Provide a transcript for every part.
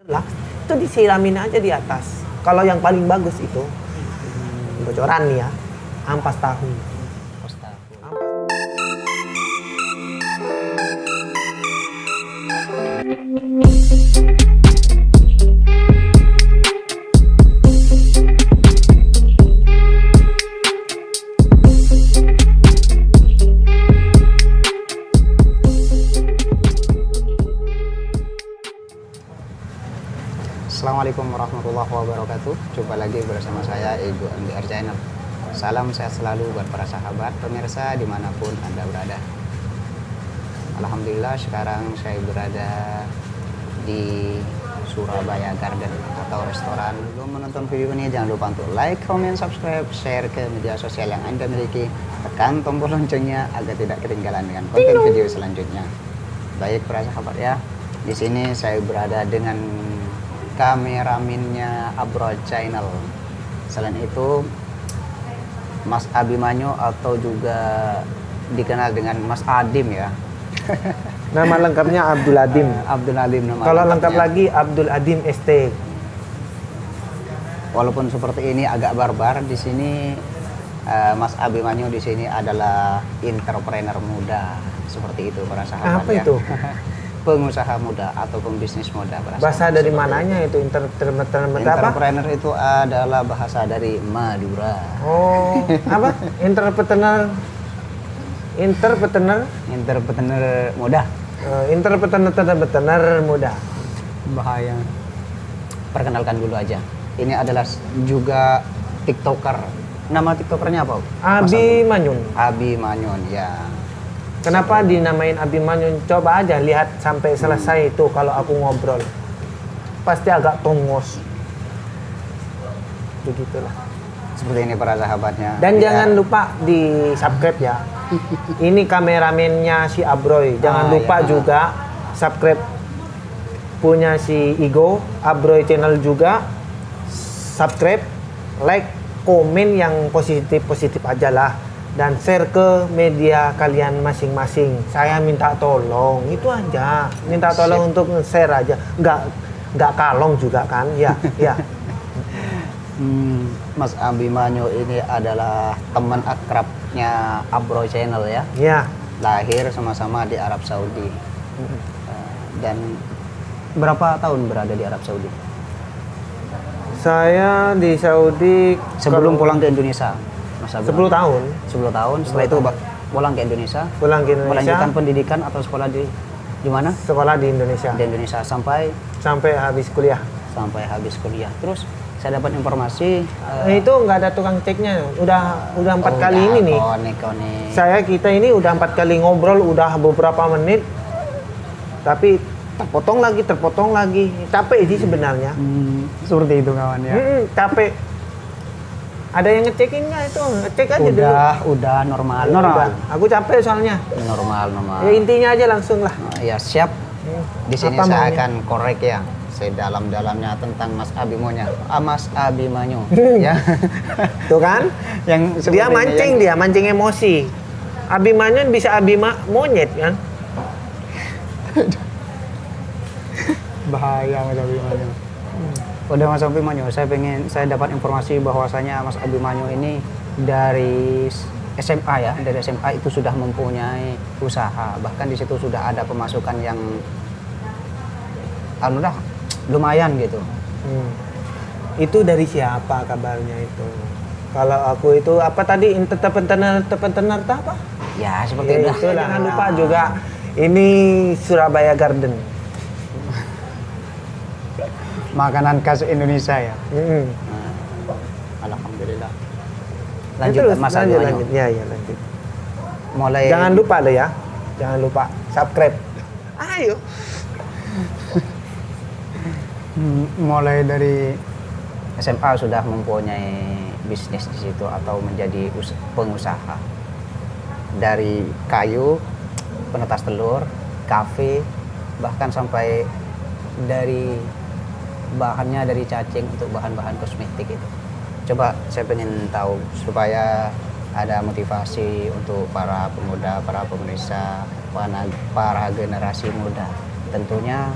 lah itu disiramin aja di atas. Kalau yang paling bagus itu bocoran nih ya, ampas tahu. Assalamualaikum warahmatullahi wabarakatuh. Jumpa lagi bersama saya Ego MDR Channel. Salam sehat selalu buat para sahabat pemirsa dimanapun Anda berada. Alhamdulillah sekarang saya berada di Surabaya Garden atau restoran. Sebelum menonton video ini jangan lupa untuk like, comment, subscribe, share ke media sosial yang Anda miliki. Tekan tombol loncengnya agar tidak ketinggalan dengan konten video selanjutnya. Baik para sahabat ya. Di sini saya berada dengan kameramennya Abroad Channel. Selain itu Mas Abimanyu atau juga dikenal dengan Mas Adim ya. Nama lengkapnya Abdul Adim. Abdul Adim nama Kalau lengkap lengkapnya. lagi Abdul Adim ST. Walaupun seperti ini agak barbar di sini, Mas Abimanyu di sini adalah entrepreneur muda. Seperti itu para sahabat. Apa ya. itu? Pengusaha muda atau pembisnis muda. Bahasa dari mananya itu entrepreneur apa? Entrepreneur itu adalah bahasa dari Madura. Oh, apa? Entrepreneur Entrepreneur muda. Entrepreneur muda. Bahaya. Perkenalkan dulu aja. Ini adalah juga TikToker. Nama TikTokernya apa? Abimanyu. Abimanyu ya. Kenapa dinamain Abimanyu? Coba aja lihat sampai selesai itu kalau aku ngobrol. Pasti agak tongos. Begitulah. Seperti ini para sahabatnya. Dan Kita- jangan lupa di subscribe ya. Ini kameramennya si Abroy. Jangan lupa ya. juga subscribe punya si Igo, Abroy Channel juga. Subscribe, like, komen yang positif-positif aja lah. Dan share ke media kalian masing-masing. Saya minta tolong, itu aja. Minta tolong untuk share aja. Nggak kalong juga kan? Ya, ya. Mas Abimanyu ini adalah teman akrabnya Abroad Channel ya. Ya. Lahir sama-sama di Arab Saudi. Dan berapa tahun berada di Arab Saudi? Saya di Saudi Sebelum pulang ke Indonesia. Mas 10 Abimanyu. tahun. 10 tahun. Setelah itu pulang ke Indonesia. Pulang ke Indonesia. Melanjutkan pendidikan atau sekolah di mana? Sekolah di Indonesia. Di Indonesia sampai Habis kuliah. habis kuliah. Terus saya dapat informasi Itu nggak ada tukang ceknya. Udah 4 kali ini nih. Konek. Kita ini udah 4 kali ngobrol, udah beberapa menit. Tapi terpotong lagi. Capek sih sebenarnya. Seperti itu kawan ya. Capek. Ada yang ngecekin nggak itu? Ngecek aja dulu. Udah normal. Udah. Aku capek soalnya. Normal. Ya intinya aja langsung lah. Ya siap. Di sini Apa saya maunya? akan korek ya. Sedalam-dalamnya tentang Mas Abimanyu. Mas Abimanyu ya. Tuh kan? Yang seperti Dia mancing, ini, dia mancing emosi. Abimanyu bisa monyet kan? bahaya Mas Abimanyu. Udah Mas Abimanyu, saya dapat informasi bahwasanya Mas Abimanyu ini dari SMA ya, dari SMA itu sudah mempunyai usaha, bahkan di situ sudah ada pemasukan yang lumayan gitu. Itu dari siapa kabarnya itu? Kalau aku itu apa tadi entrepreneur apa? Ya seperti Ya, itu jangan lupa juga ini Surabaya Garden. Makanan khas Indonesia ya. Alhamdulillah. Lanjut Terus, Mas lanjut. Abimanyu. Ya, lanjut. Mulai Jangan lupa loh ya. Jangan lupa subscribe. Ayo. mulai dari SMA sudah mempunyai bisnis di situ atau menjadi pengusaha. Dari kayu, penetas telur, kafe, bahkan sampai dari bahannya dari cacing untuk bahan-bahan kosmetik itu. Coba saya pengen tahu supaya ada motivasi untuk para pemuda, para pemirsa, para generasi muda. Tentunya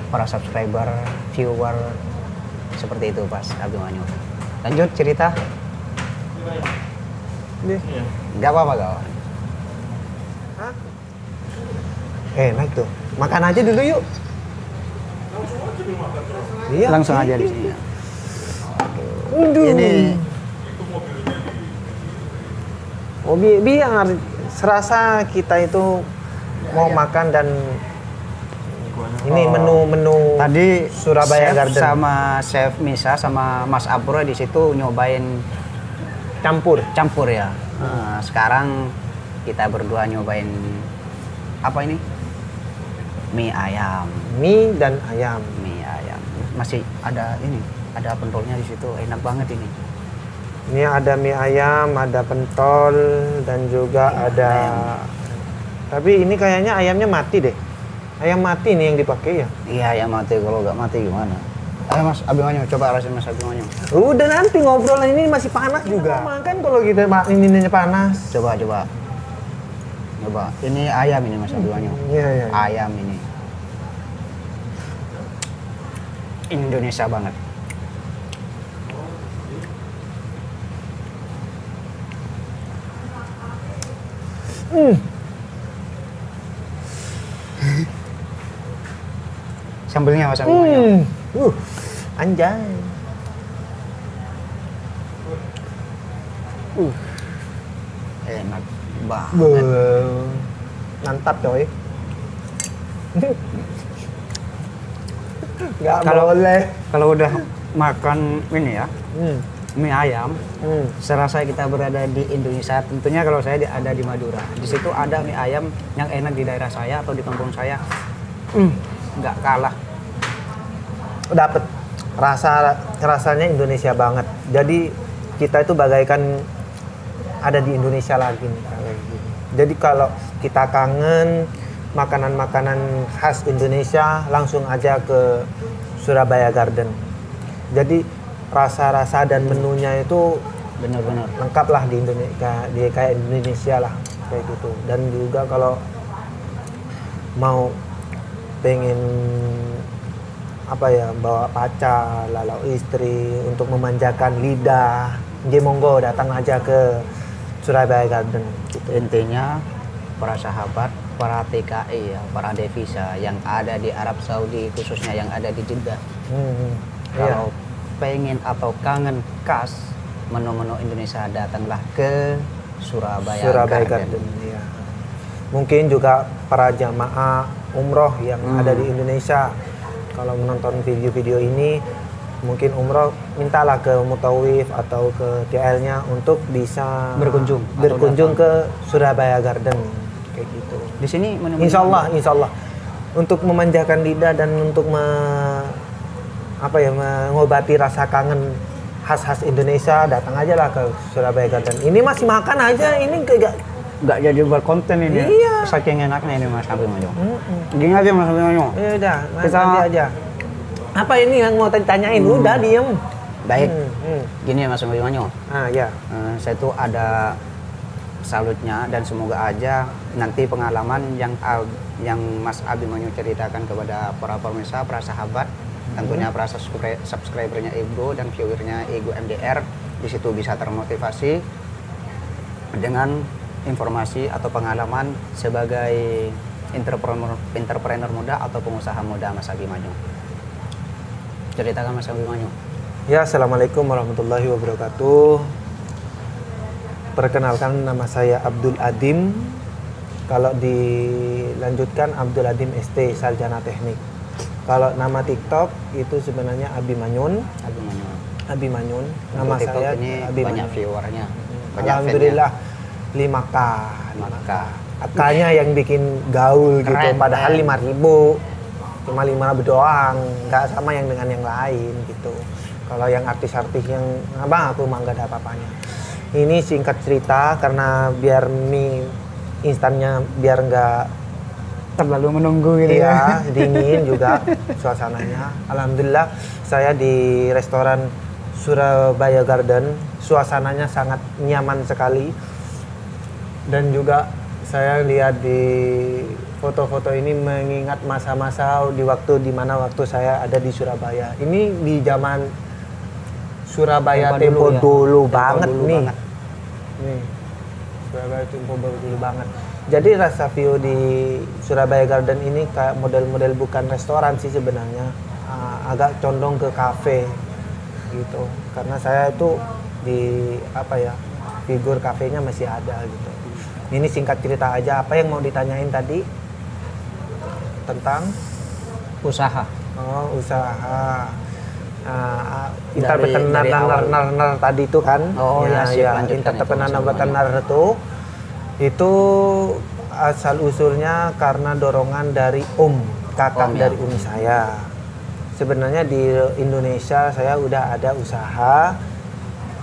para subscriber, viewer seperti itu Mas Abimanyu. Lanjut cerita. Nih. Gak apa-apa gak apa. Hah? Enak tuh. Makan aja dulu yuk. Iya. Langsung aja di sini. Aduh. Ini biar serasa kita itu mau makan dan ini menu tadi Surabaya chef Garden sama chef Misa sama Mas Abro di situ nyobain campur ya. Nah, sekarang kita berdua nyobain apa ini? Mie ayam. mie dan ayam. Mie ayam. Masih ada ini, ada pentolnya di situ. Enak banget ini. Ini ada mie ayam, ada pentol dan juga ada. Tapi ini kayaknya ayamnya mati deh. Ayam mati nih yang dipakai ya. Iya, ayam mati. Kalau nggak mati gimana? Ayo Mas Abimanyu, coba rasain Mas Abimanyu. Udah nanti ngobrol, ini masih panas juga. Makan kalau kita ini panas. Coba. Ini ayam ini Mas Abimanyu. Iya. Ayam ini. Indonesia banget. Sambelnya Mas Abimanyu. Anjay. Enak banget. Mantap coy. Nggak Kalau- boleh. Kalau udah makan ini ya, mie ayam, serasa kita berada di Indonesia. Tentunya kalau saya ada di Madura. Di situ ada mie ayam yang enak di daerah saya atau di kampung saya. Nggak kalah. Dapet rasanya Indonesia banget. Jadi kita itu bagaikan ada di Indonesia lagi nih kayak gini. Jadi kalau kita kangen makanan-makanan khas Indonesia, langsung aja ke Surabaya Garden. Jadi rasa-rasa dan menunya itu Benar-benar. lengkap lah di Indonesia, di kayak Indonesia lah kayak gitu. Dan juga kalau mau pengen apa ya, bawa pacar, lalu istri untuk memanjakan lidah, monggo datang aja ke Surabaya Garden gitu. Intinya para sahabat, para TKI ya, para devisa yang ada di Arab Saudi, khususnya yang ada di Jeddah. Kalau pengen atau kangen khas menu-menu Indonesia, datanglah ke Surabaya Garden. Iya. Mungkin juga para jamaah umroh yang ada di Indonesia, kalau menonton video-video ini, mungkin umroh mintalah ke Mutawif atau ke TL-nya untuk bisa Berkunjung ke Surabaya Garden kayak gitu. Di sini menu-menu Insya Allah untuk memanjakan lidah dan untuk mengobati rasa kangen khas-khas Indonesia, datang aja lah ke Surabaya Garden. Ini masih makan aja, ini kayak nggak jadi buat konten ini. Iya. Saking enaknya ini Mas Abimanyu. Gini aja Mas Abimanyu. ya udah, Kita- nanti aja. Apa ini yang mau tanyain? Udah diem. Baik. Gini ya Mas Abimanyu. Ya. Saya tuh ada salutnya dan semoga aja nanti pengalaman yang Mas Abimanyu ceritakan kepada para pemirsa, para sahabat, tentunya para subscribernya Ego dan viewernya Ego MDR di situ bisa termotivasi dengan informasi atau pengalaman sebagai entrepreneur muda atau pengusaha muda Mas Abimanyu. Ceritakan Mas Abimanyu. Ya, assalamualaikum warahmatullahi wabarakatuh. Perkenalkan, nama saya Abdul Adim. Kalau dilanjutkan Abdul Adim ST Sarjana Teknik. Kalau nama TikTok itu sebenarnya Abimanyun. Abimanyun. Nama Untuk TikTok saya ini Abimanyun. banyak viewernya. Banyak Alhamdulillah 5K. 5K. Akanya yang bikin gaul gitu, Keren, padahal keren. 5.000 cuma 5.000 doang, nggak sama yang dengan yang lain gitu. Kalau yang artis-artis yang abang aku mah nggak ada apa-apanya. Ini singkat cerita karena biar mie instannya biar nggak Terlalu menunggu gitu iya, dingin juga suasananya. Alhamdulillah saya di restoran Surabaya Garden, suasananya sangat nyaman sekali. Dan juga saya lihat di Foto-foto ini mengingat masa-masa di mana waktu saya ada di Surabaya. Ini di zaman Surabaya tempo dulu banget nih. Nih. Surabaya tempo dulu banget. Jadi rasa view di Surabaya Garden ini kayak model-model bukan restoran sih sebenarnya. Agak condong ke kafe gitu. Karena saya itu di figur kafenya masih ada gitu. Ini singkat cerita aja, apa yang mau ditanyain tadi tentang Usaha. Oh, usaha. Dari Entrepreneur tadi itu kan. Oh ya, Entrepreneur itu asal usulnya karena dorongan dari kakak dari umi saya. Sebenarnya di Indonesia saya udah ada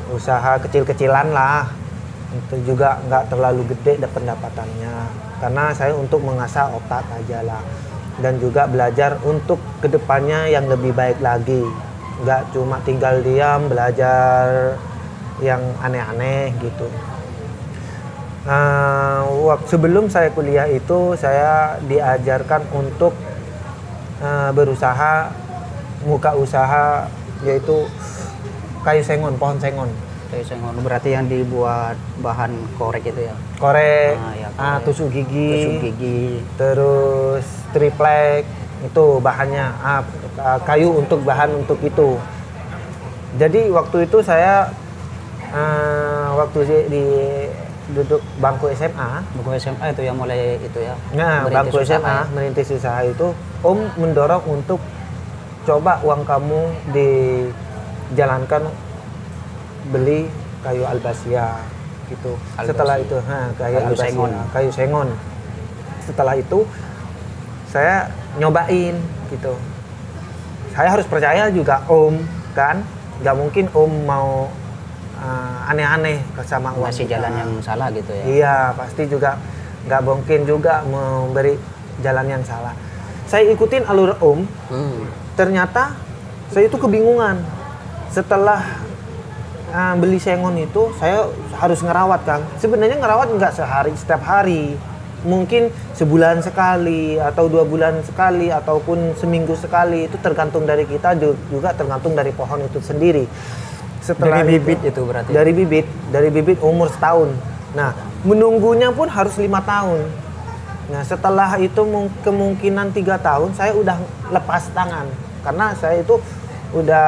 usaha kecil-kecilan lah. Itu juga nggak terlalu gede pendapatannya. Karena saya untuk mengasah otak aja lah. Dan juga belajar untuk kedepannya yang lebih baik lagi. Nggak cuma tinggal diam belajar yang aneh-aneh gitu. Sebelum saya kuliah itu saya diajarkan untuk berusaha muka usaha yaitu pohon sengon. Kayu sengon berarti yang dibuat bahan korek itu ya? Korek, Ya, tusuk gigi, terus triplek itu bahannya, kayu untuk bahan untuk itu. Jadi waktu itu saya waktu di duduk bangku SMA itu yang mulai itu ya. Nah, bangku SMA merintis usaha itu, mendorong untuk coba uang kamu dijalankan beli kayu albasia gitu. Setelah itu kayu sengon. Setelah itu saya nyobain gitu. Saya harus percaya juga kan, nggak mungkin mau aneh-aneh sama uang masih jalan yang salah gitu ya. Iya, pasti juga nggak mungkin juga memberi jalan yang salah. Saya ikutin alur ternyata saya itu kebingungan. Setelah beli sengon itu saya harus ngerawat, Kang. Sebenarnya ngerawat nggak setiap hari, mungkin sebulan sekali atau 2 bulan sekali ataupun seminggu sekali, itu tergantung dari kita, juga tergantung dari pohon itu sendiri. Setelah dari bibit itu berarti? Dari bibit umur setahun. Nah, menunggunya pun harus 5 tahun. Nah, setelah itu kemungkinan 3 tahun saya udah lepas tangan karena saya itu udah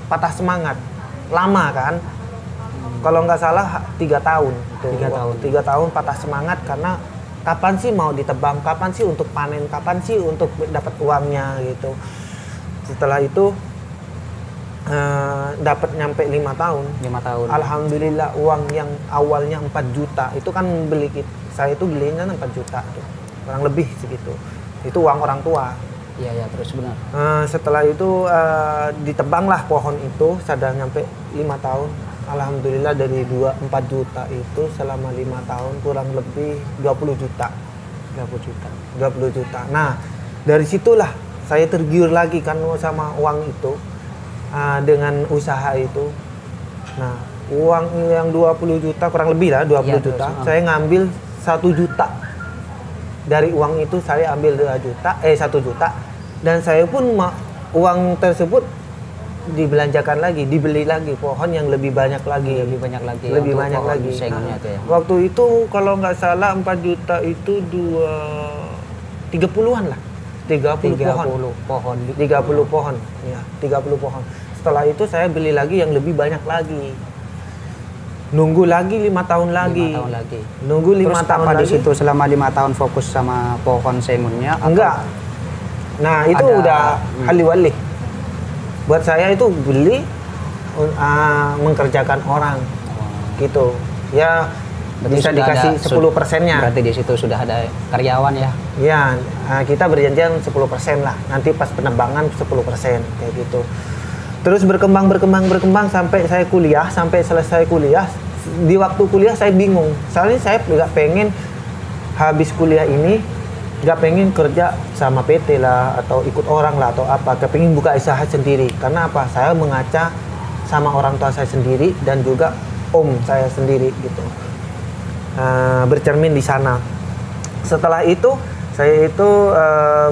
patah semangat. Lama kan, kalau nggak salah 3 tahun. 3 tahun patah semangat karena kapan sih mau ditebang, kapan sih untuk panen, kapan sih untuk dapat uangnya gitu. Setelah itu dapat nyampe 5 tahun. 5 tahun. Alhamdulillah, uang yang awalnya 4 juta itu kan saya itu belinya 4 juta tuh, kurang lebih segitu. Itu uang orang tua. Iya, terus benar. Setelah itu ditebanglah pohon itu, sudah nyampe 5 tahun. Alhamdulillah dari 4 juta itu selama 5 tahun kurang lebih 20 juta. 20 juta. Nah, dari situlah saya tergiur lagi kan sama uang itu, dengan usaha itu. Nah, uang yang 20 juta kurang lebih lah 20 juta. Saya ngambil 1 juta. Dari uang itu saya ambil 1 juta. Dan saya pun uang tersebut dibelanjakan lagi, dibeli lagi pohon yang lebih banyak lagi. Lebih banyak lagi. Sengonnya itu ya. Waktu itu kalau nggak salah 4 juta itu 30-an lah. 30 pohon. 30 pohon. Ya, 30 pohon. Setelah itu saya beli lagi yang lebih banyak lagi. Nunggu lagi 5 tahun lagi. Nunggu 5 tahun lagi. Di situ selama 5 tahun fokus sama pohon sengonnya? Enggak. Nah, itu udah hali-wali. Buat saya itu beli mengerjakan orang. Gitu. Ya, berarti bisa dikasih 10%-nya. Berarti di situ sudah ada karyawan ya? Iya, kita berjanjian 10% lah. Nanti pas penebangan 10% kayak gitu. Terus berkembang sampai saya kuliah, sampai selesai kuliah. Di waktu kuliah saya bingung. Soalnya saya nggak pengen habis kuliah ini nggak pengen kerja sama PT lah atau ikut orang lah atau apa. Kepengin buka usaha sendiri. Karena apa? Saya mengaca sama orang tua saya sendiri dan juga saya sendiri gitu. Bercermin di sana. Setelah itu Saya itu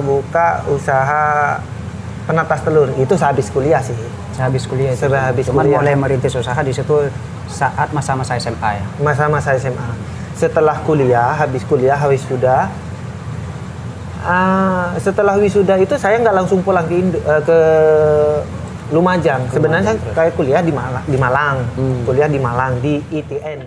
buka usaha penatas telur. Itu sehabis kuliah sih. Sehabis kuliah itu. Sehabis Cuman kuliah. mulai merintis usaha di situ saat masa-masa SMA ya. Masa-masa SMA. Setelah kuliah, habis wisuda. Setelah wisuda itu saya nggak langsung pulang ke Lumajang. Sebenarnya terus. kayak kuliah di Malang. Kuliah di Malang di ITN.